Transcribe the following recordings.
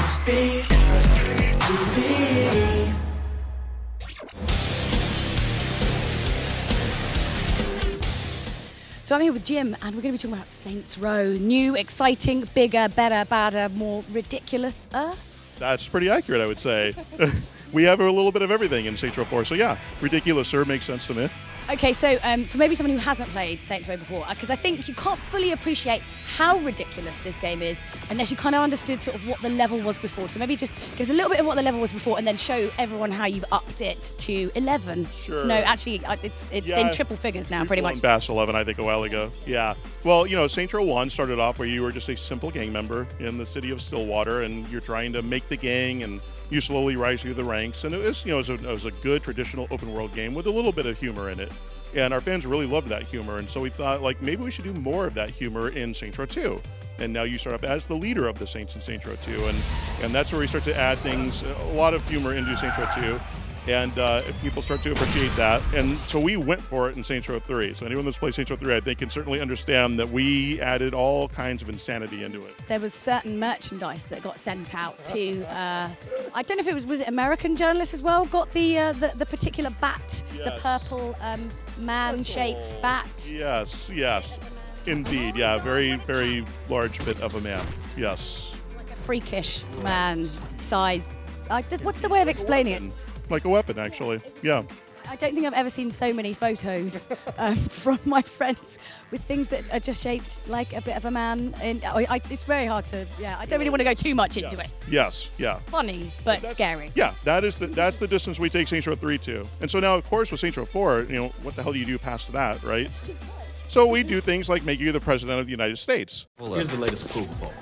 SBTV. So I'm here with Jim, and we're going to be talking about Saints Row. New, exciting, bigger, better, badder, more ridiculous. That's pretty accurate, I would say. We have a little bit of everything in Saints Row 4, so yeah, ridiculous, sir, makes sense to me. Okay, so for maybe someone who hasn't played Saints Row before, because I think you can't fully appreciate how ridiculous this game is unless you kind of understood sort of what the level was before. So maybe just give us a little bit of what the level was before and then show everyone how you've upped it to 11. Sure. No, actually, it's in triple figures now, pretty much. Past 11, I think, a while ago. Yeah. Well, you know, Saints Row 1 started off where you were just a simple gang member in the city of Stillwater, and you're trying to make the gang, and you slowly rise through the ranks. And it was, you know, it was a good traditional open world game with a little bit of humor in it. And our fans really loved that humor, and so we thought, like, maybe we should do more of that humor in Saints Row 2. And now you start up as the leader of the Saints in Saints Row 2, and that's where we start to add things, a lot of humor into Saints Row 2, and people start to appreciate that. And so we went for it in Saints Row 3. So anyone that's played Saints Row 3, I think, can certainly understand that we added all kinds of insanity into it. There was certain merchandise that got sent out to, I don't know if it was it American journalists as well, got the particular bat, yes. The purple man-shaped bat. Yes, yes, indeed, yeah, very, very large bit of a man, yes. Like a freakish man size. What's the way of explaining it? Like a weapon, actually, yeah. I don't think I've ever seen so many photos from my friends with things that are just shaped like a bit of a man. And it's very hard to, I don't really want to go too much into it. Yes, yeah. Funny, but scary. Yeah, that's the distance we take Saints Row 3 to. And so now, of course, with Saints Row 4, you know, what the hell do you do past that, right? So we do things like make you the president of the United States. Here's the latest approval poll.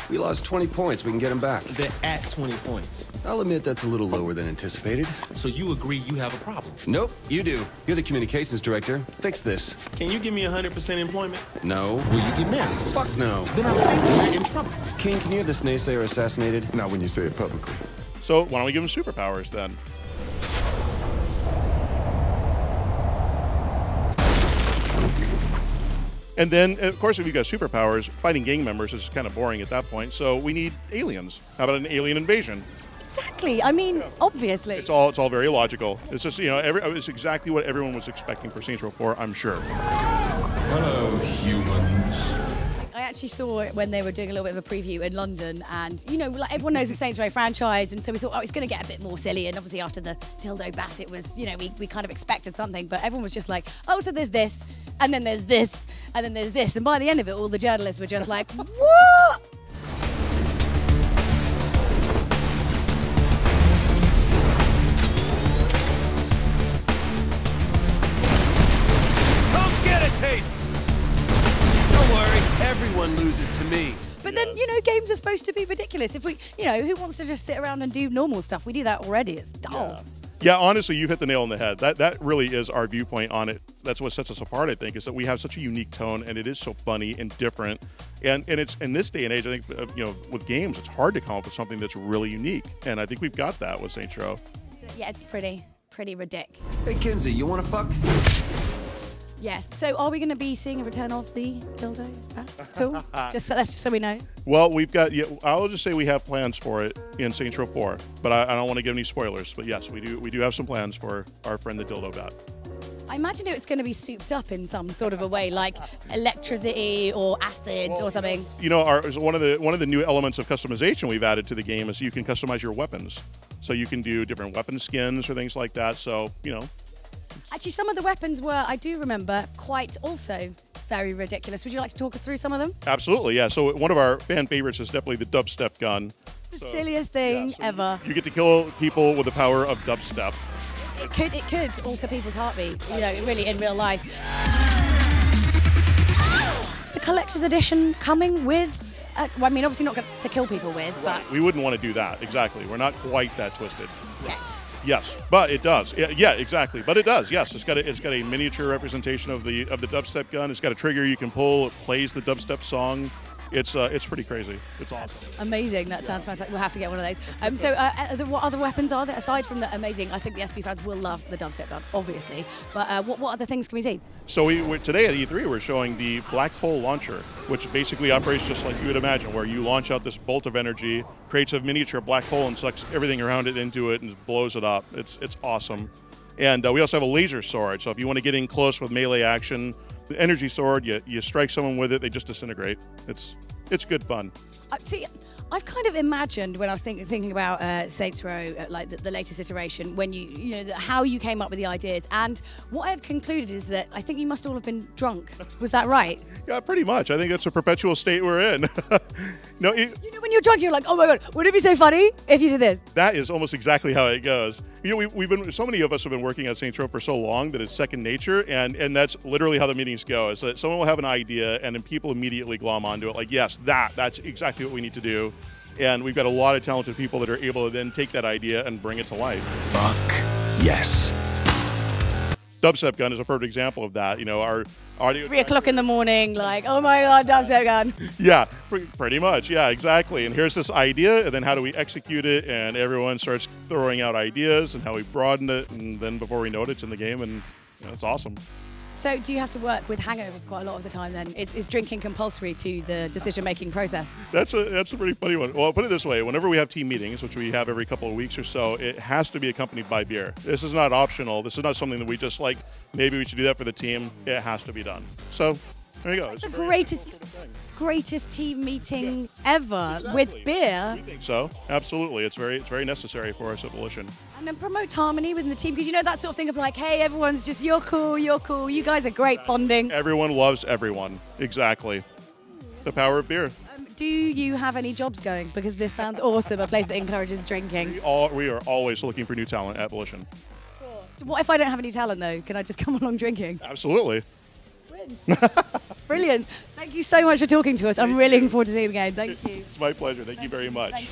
We lost 20 points. We can get them back. They're at 20 points. I'll admit that's a little lower than anticipated. So you agree you have a problem? Nope, you do. You're the communications director. Fix this. Can you give me 100% employment? No. Will you get married? Fuck no. Then I think we're in trouble. King, can you have this naysayer assassinated? Not when you say it publicly. So why don't we give him superpowers then? And then, of course, if you've got superpowers, fighting gang members is kind of boring at that point, so we need aliens. How about an alien invasion? Exactly. I mean, obviously. It's all very logical. It's just, you know, it's exactly what everyone was expecting for Saints Row 4, I'm sure. Hello, humans. I actually saw it when they were doing a little bit of a preview in London, and you know, like everyone knows the Saints Row franchise, and so we thought, oh, it's going to get a bit more silly. And obviously, after the Dildo Bat, it was, you know, we kind of expected something, but everyone was just like, oh, so there's this, and then there's this, and then there's this, and by the end of it, all the journalists were just like, what? Come get a taste. Don't worry, everyone loses to me. But then, you know, games are supposed to be ridiculous. If we, you know, who wants to just sit around and do normal stuff? We do that already. It's dull. Yeah, honestly, you've hit the nail on the head. That really is our viewpoint on it. That's what sets us apart, I think, is that we have such a unique tone, and it is so funny and different. And it's in this day and age, I think, you know, with games, it's hard to come up with something that's really unique. And I think we've got that with Saints Row. Yeah, it's pretty ridiculous. Hey, Kinsey, you want to fuck? Yes. So are we going to be seeing a return of the Dildo Bat at all? That's just so we know. Well, we've got, I'll just say we have plans for it in Saints Row 4, but I don't want to give any spoilers. But yes, we do have some plans for our friend the Dildo Bat. I imagine it's going to be souped up in some sort of a way, like electricity or acid or something. You know, one of the new elements of customization we've added to the game is you can customize your weapons. So you can do different weapon skins or things like that. So, you know. Actually, some of the weapons were, I do remember, quite also very ridiculous. Would you like to talk us through some of them? Absolutely, yeah. So one of our fan favorites is definitely the Dubstep Gun. The silliest thing ever. You get to kill people with the power of dubstep. It could alter people's heartbeat, you know, really in real life. The collector's edition coming with, well, I mean, obviously not to kill people with, but... We wouldn't want to do that, exactly. We're not quite that twisted. Yet. Yes, but it does. Yeah, exactly. But it does. Yes, it's got a miniature representation of the dubstep gun. It's got a trigger you can pull. It plays the dubstep song. It's pretty crazy. It's awesome. Amazing. That sounds fantastic. We'll have to get one of those. So what other weapons are there aside from the amazing? I think the SP fans will love the Dubstep Gun, obviously. But what other things can we see? So today at E3 we're showing the black hole launcher, which basically operates just like you would imagine, where you launch out this bolt of energy, creates a miniature black hole, and sucks everything around it into it and blows it up. It's awesome. And we also have a laser sword. So if you want to get in close with melee action, the energy sword, you strike someone with it, they just disintegrate. It's good fun. See, I've kind of imagined when I was thinking about Saints Row, like the latest iteration, when how you came up with the ideas, and what I've concluded is that I think you must all have been drunk. Was that right? Yeah, pretty much. I think that's a perpetual state we're in. No, when you're drunk, you're like, oh my god, wouldn't it be so funny if you did this? That is almost exactly how it goes. We've been, so many of us have been working on Saints Row for so long that it's second nature, and that's literally how the meetings go. Is that someone will have an idea, and then people immediately glom onto it, like, yes, that's exactly what we need to do. And we've got a lot of talented people that are able to then take that idea and bring it to life. Fuck yes. Dubstep Gun is a perfect example of that. Our audio. 3 o'clock in the morning, like, oh my god, Dubstep Gun. Yeah, pretty much. Yeah, exactly. And here's this idea, and then how do we execute it? And everyone starts throwing out ideas, and how we broaden it, and then before we know it, it's in the game, and it's awesome. So do you have to work with hangovers quite a lot of the time then? Is drinking compulsory to the decision-making process? That's a pretty funny one. Well, I'll put it this way. Whenever we have team meetings, which we have every couple of weeks or so, it has to be accompanied by beer. This is not optional. This is not something that we just like, maybe we should do that for the team. It has to be done. So there you go. It's the greatest team meeting ever with beer. We think so. Absolutely. It's very necessary for us at Volition. And then promotes harmony within the team, because that sort of thing of like, hey, everyone's just, you're cool, you guys are great bonding. Everyone loves everyone. Exactly. The power of beer. Do you have any jobs going? Because this sounds awesome, a place that encourages drinking. We are always looking for new talent at Volition. What if I don't have any talent though? Can I just come along drinking? Absolutely. Brilliant. Thank you so much for talking to us. I'm really looking forward to seeing the game. Thank you. It's my pleasure. Thank you very much.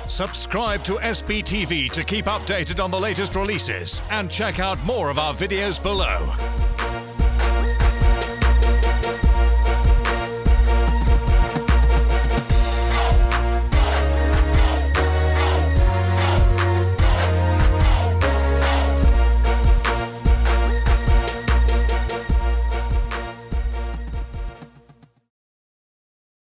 Subscribe to SBTV to keep updated on the latest releases and check out more of our videos below.